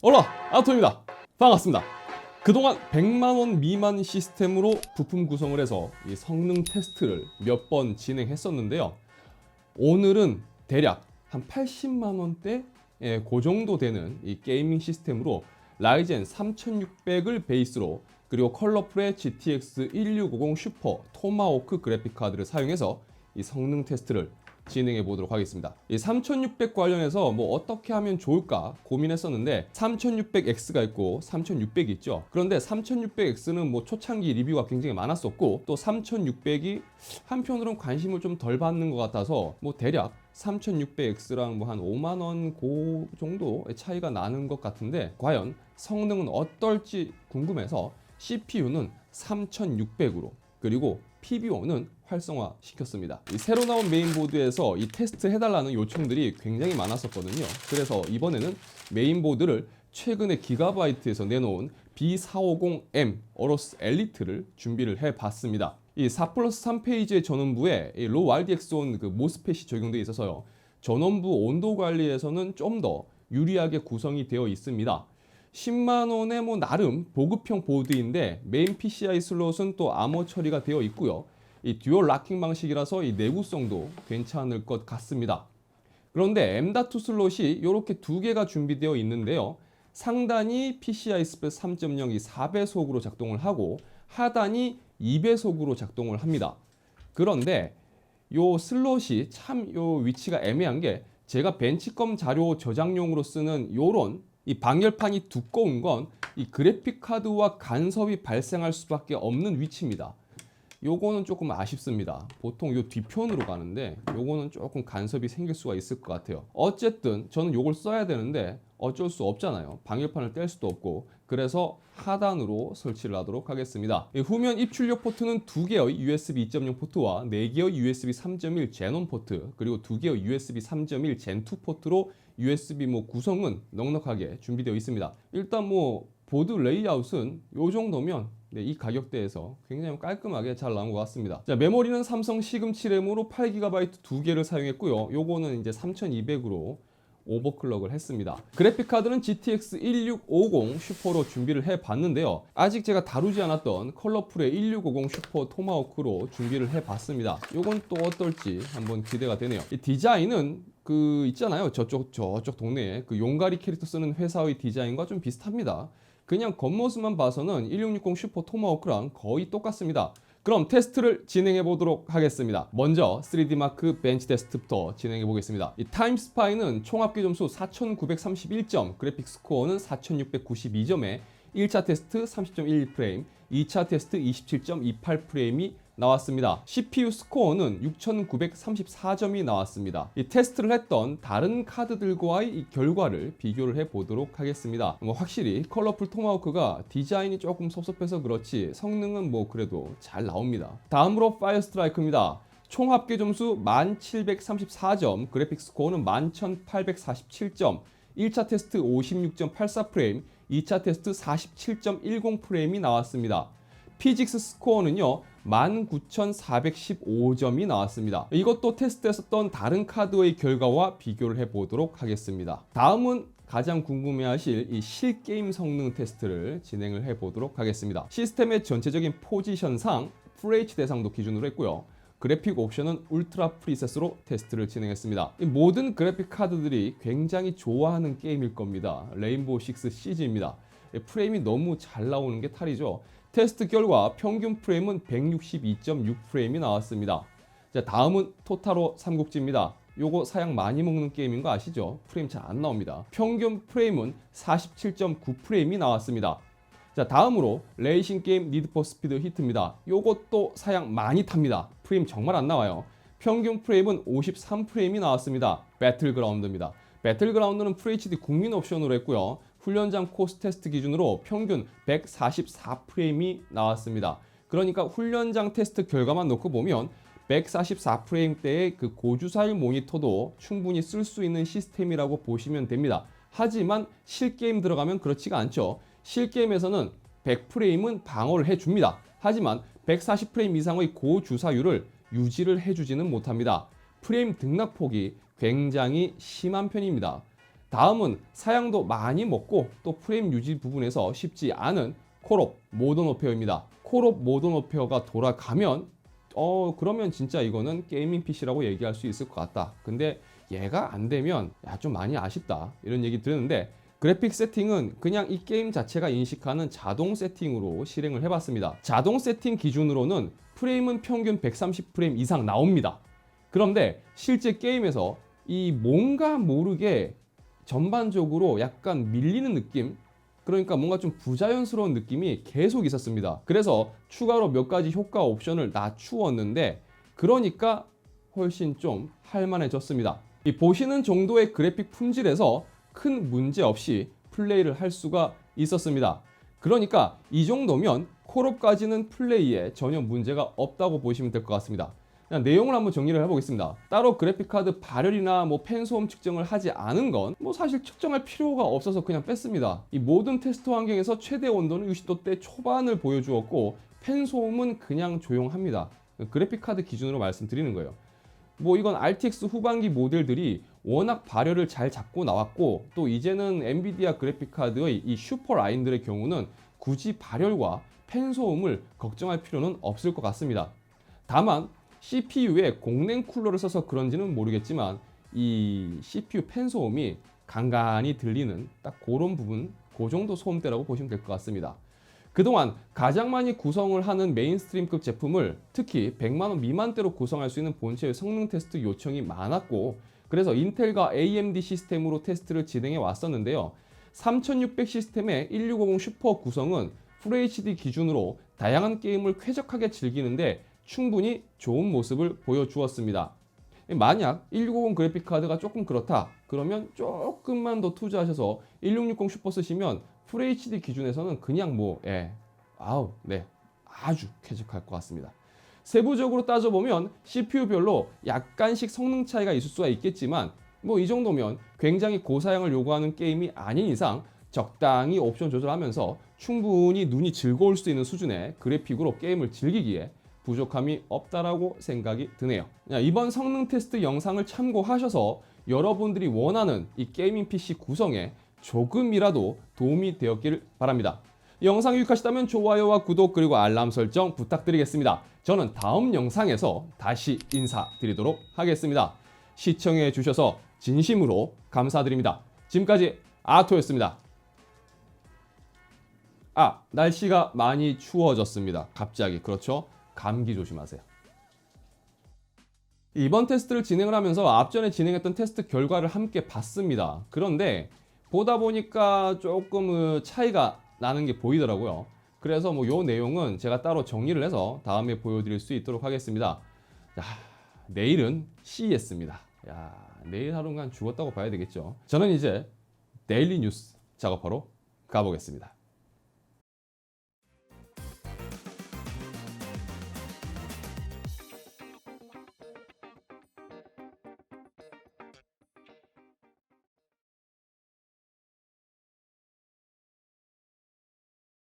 올라 아토입니다. 반갑습니다. 그동안 100만원 미만 시스템으로 부품 구성을 해서 이 성능 테스트를 몇 번 진행했었는데요. 오늘은 대략 한 80만원대 그 정도 되는 이 게이밍 시스템으로 라이젠 3600을 베이스로 그리고 컬러풀의 GTX 1650 슈퍼 토마호크 그래픽 카드를 사용해서 이 성능 테스트를 진행해 보도록 하겠습니다. 이 3600 관련해서 뭐 어떻게 하면 좋을까 고민했었는데 3600X가 있고 3600이 있죠. 그런데 3600X는 뭐 초창기 리뷰가 굉장히 많았었고 또 3600이 한편으로는 관심을 좀 덜 받는 것 같아서 뭐 대략 3600X랑 뭐 한 5만 원 그 정도의 차이가 나는 것 같은데 과연 성능은 어떨지 궁금해서 CPU는 3600으로 그리고 PBO는 활성화 시켰습니다. 이 새로 나온 메인보드에서 이 테스트 해달라는 요청들이 굉장히 많았었거든요. 그래서 이번에는 메인보드를 최근에 기가바이트에서 내놓은 B450M 어로스 엘리트를 준비를 해봤습니다. 이 4+3 페이지의 전원부에 이 로우 RDX1 그 모스펫이 적용되어 있어서요. 전원부 온도 관리에서는 좀 더 유리하게 구성이 되어 있습니다. 10만원의 뭐 나름 보급형 보드인데 메인 PCI 슬롯은 또 암호 처리가 되어 있고요. 이 듀얼 락킹 방식이라서 이 내구성도 괜찮을 것 같습니다. 그런데 M.2 슬롯이 이렇게 두 개가 준비되어 있는데요. 상단이 PCI Express 3.0이 4배속으로 작동을 하고 하단이 2배속으로 작동을 합니다. 그런데 요 슬롯이 참 요 위치가 애매한 게 제가 벤치검 자료 저장용으로 쓰는 요런 이 방열판이 두꺼운 건 이 그래픽 카드와 간섭이 발생할 수밖에 없는 위치입니다. 요거는 조금 아쉽습니다. 보통 요 뒤편으로 가는데 요거는 조금 간섭이 생길 수가 있을 것 같아요. 어쨌든 저는 요걸 써야 되는데 어쩔 수 없잖아요. 방열판을 뗄 수도 없고 그래서 하단으로 설치를 하도록 하겠습니다. 후면 입출력 포트는 2개의 USB 2.0 포트와 4개의 USB 3.1 제논 포트 그리고 2개의 USB 3.1 젠2 포트로 USB 구성은 넉넉하게 준비되어 있습니다. 일단 보드 레이아웃은 요 정도면 이 가격대에서 굉장히 깔끔하게 잘 나온 것 같습니다. 자, 메모리는 삼성 시금치 램으로 8GB 2개를 사용했고요. 요거는 이제 3200으로 오버클럭을 했습니다. 그래픽 카드는 GTX 1650 슈퍼로 준비를 해봤는데요. 아직 제가 다루지 않았던 컬러풀의 1650 슈퍼 토마호크로 준비를 해봤습니다. 요건 또 어떨지 한번 기대가 되네요. 이 디자인은 있잖아요. 저쪽 동네에 그 용가리 캐릭터 쓰는 회사의 디자인과 좀 비슷합니다. 그냥 겉모습만 봐서는 1660 슈퍼 토마호크랑 거의 똑같습니다. 그럼 테스트를 진행해 보도록 하겠습니다. 먼저 3D 마크 벤치 테스트부터 진행해 보겠습니다. 이 타임스파이는 총 합계 점수 4931점, 그래픽 스코어는 4692점에 1차 테스트 30.11프레임, 2차 테스트 27.28프레임이 나왔습니다. CPU 스코어는 6934점이 나왔습니다. 이 테스트를 했던 다른 카드들과의 이 결과를 비교를 해보도록 하겠습니다. 확실히 컬러풀 토마호크가 디자인이 조금 섭섭해서 그렇지 성능은 그래도 잘 나옵니다. 다음으로 파이어 스트라이크입니다. 총 합계 점수 1734점, 그래픽 스코어는 11847점, 1차 테스트 56.84프레임, 2차 테스트 47.10프레임이 나왔습니다. 피직스 스코어는요 19415점이 나왔습니다. 이것도 테스트했었던 다른 카드의 결과와 비교를 해보도록 하겠습니다. 다음은 가장 궁금해하실 이 실게임 성능 테스트를 진행을 해보도록 하겠습니다. 시스템의 전체적인 포지션상 FH 대상도 기준으로 했고요. 그래픽 옵션은 울트라 프리셋으로 테스트를 진행했습니다. 이 모든 그래픽 카드들이 굉장히 좋아하는 게임일 겁니다. 레인보우 식스 시즈입니다. 프레임이 너무 잘 나오는 게 탈이죠. 테스트 결과 평균 프레임은 162.6프레임이 나왔습니다. 자, 다음은 토타로 삼국지입니다. 요거 사양 많이 먹는 게임인 거 아시죠? 프레임 잘 안 나옵니다. 평균 프레임은 47.9프레임이 나왔습니다. 자, 다음으로 레이싱 게임 니드 포 스피드 히트입니다. 요것도 사양 많이 탑니다. 프레임 정말 안 나와요. 평균 프레임은 53프레임이 나왔습니다. 배틀그라운드입니다. 배틀그라운드는 FHD 국민 옵션으로 했고요. 훈련장 코스 테스트 기준으로 평균 144프레임이 나왔습니다. 그러니까 훈련장 테스트 결과만 놓고 보면 144프레임대의 그 고주사율 모니터도 충분히 쓸 수 있는 시스템이라고 보시면 됩니다. 하지만 실게임 들어가면 그렇지가 않죠. 실게임에서는 100프레임은 방어를 해줍니다. 하지만 140프레임 이상의 고주사율을 유지를 해주지는 못합니다. 프레임 등락폭이 굉장히 심한 편입니다. 다음은 사양도 많이 먹고 또 프레임 유지 부분에서 쉽지 않은 콜옵 모던 워페어입니다. 콜옵 모던 워페어가 돌아가면 그러면 진짜 이거는 게이밍 PC라고 얘기할 수 있을 것 같다. 근데 얘가 안 되면 좀 많이 아쉽다 이런 얘기 들었는데, 그래픽 세팅은 그냥 이 게임 자체가 인식하는 자동 세팅으로 실행을 해봤습니다. 자동 세팅 기준으로는 프레임은 평균 130프레임 이상 나옵니다. 그런데 실제 게임에서 이 뭔가 모르게 전반적으로 약간 밀리는 느낌, 그러니까 뭔가 좀 부자연스러운 느낌이 계속 있었습니다. 그래서 추가로 몇 가지 효과 옵션을 낮추었는데, 그러니까 훨씬 좀 할만해졌습니다. 이 보시는 정도의 그래픽 품질에서 큰 문제 없이 플레이를 할 수가 있었습니다. 그러니까 이 정도면 콜옵까지는 플레이에 전혀 문제가 없다고 보시면 될 것 같습니다. 그냥 내용을 한번 정리를 해보겠습니다. 따로 그래픽카드 발열이나 팬소음 측정을 하지 않은 건 사실 측정할 필요가 없어서 그냥 뺐습니다. 이 모든 테스트 환경에서 최대 온도는 60도대 초반을 보여주었고 팬소음은 그냥 조용합니다. 그래픽카드 기준으로 말씀드리는 거예요. 이건 RTX 후반기 모델들이 워낙 발열을 잘 잡고 나왔고, 또 이제는 엔비디아 그래픽카드의 이 슈퍼라인들의 경우는 굳이 발열과 팬소음을 걱정할 필요는 없을 것 같습니다. 다만 CPU에 공랭 쿨러를 써서 그런지는 모르겠지만 이 CPU 팬소음이 간간히 들리는 딱 그런 부분, 그 정도 소음대라고 보시면 될 것 같습니다. 그동안 가장 많이 구성을 하는 메인스트림급 제품을 특히 100만원 미만대로 구성할 수 있는 본체의 성능 테스트 요청이 많았고, 그래서 인텔과 AMD 시스템으로 테스트를 진행해 왔었는데요. 3600 시스템의 1650 슈퍼 구성은 FHD 기준으로 다양한 게임을 쾌적하게 즐기는데 충분히 좋은 모습을 보여주었습니다. 만약 1650 그래픽카드가 조금 그렇다 그러면 조금만 더 투자하셔서 1660 슈퍼 쓰시면 FHD 기준에서는 그냥 아주 쾌적할 것 같습니다. 세부적으로 따져보면 CPU별로 약간씩 성능 차이가 있을 수가 있겠지만 이 정도면 굉장히 고사양을 요구하는 게임이 아닌 이상 적당히 옵션 조절하면서 충분히 눈이 즐거울 수 있는 수준의 그래픽으로 게임을 즐기기에 부족함이 없다라고 생각이 드네요. 이번 성능 테스트 영상을 참고하셔서 여러분들이 원하는 이 게이밍 PC 구성에 조금이라도 도움이 되었기를 바랍니다. 영상이 유익하시다면 좋아요와 구독 그리고 알람 설정 부탁드리겠습니다. 저는 다음 영상에서 다시 인사드리도록 하겠습니다. 시청해 주셔서 진심으로 감사드립니다. 지금까지 아토였습니다. 날씨가 많이 추워졌습니다. 갑자기. 그렇죠? 감기 조심하세요. 이번 테스트를 진행을 하면서 앞전에 진행했던 테스트 결과를 함께 봤습니다. 그런데 보다 보니까 조금 차이가 나는 게 보이더라고요. 그래서 요 내용은 제가 따로 정리를 해서 다음에 보여드릴 수 있도록 하겠습니다. 내일은 CES입니다. 내일 하루간 죽었다고 봐야 되겠죠. 저는 이제 데일리 뉴스 작업하러 가보겠습니다.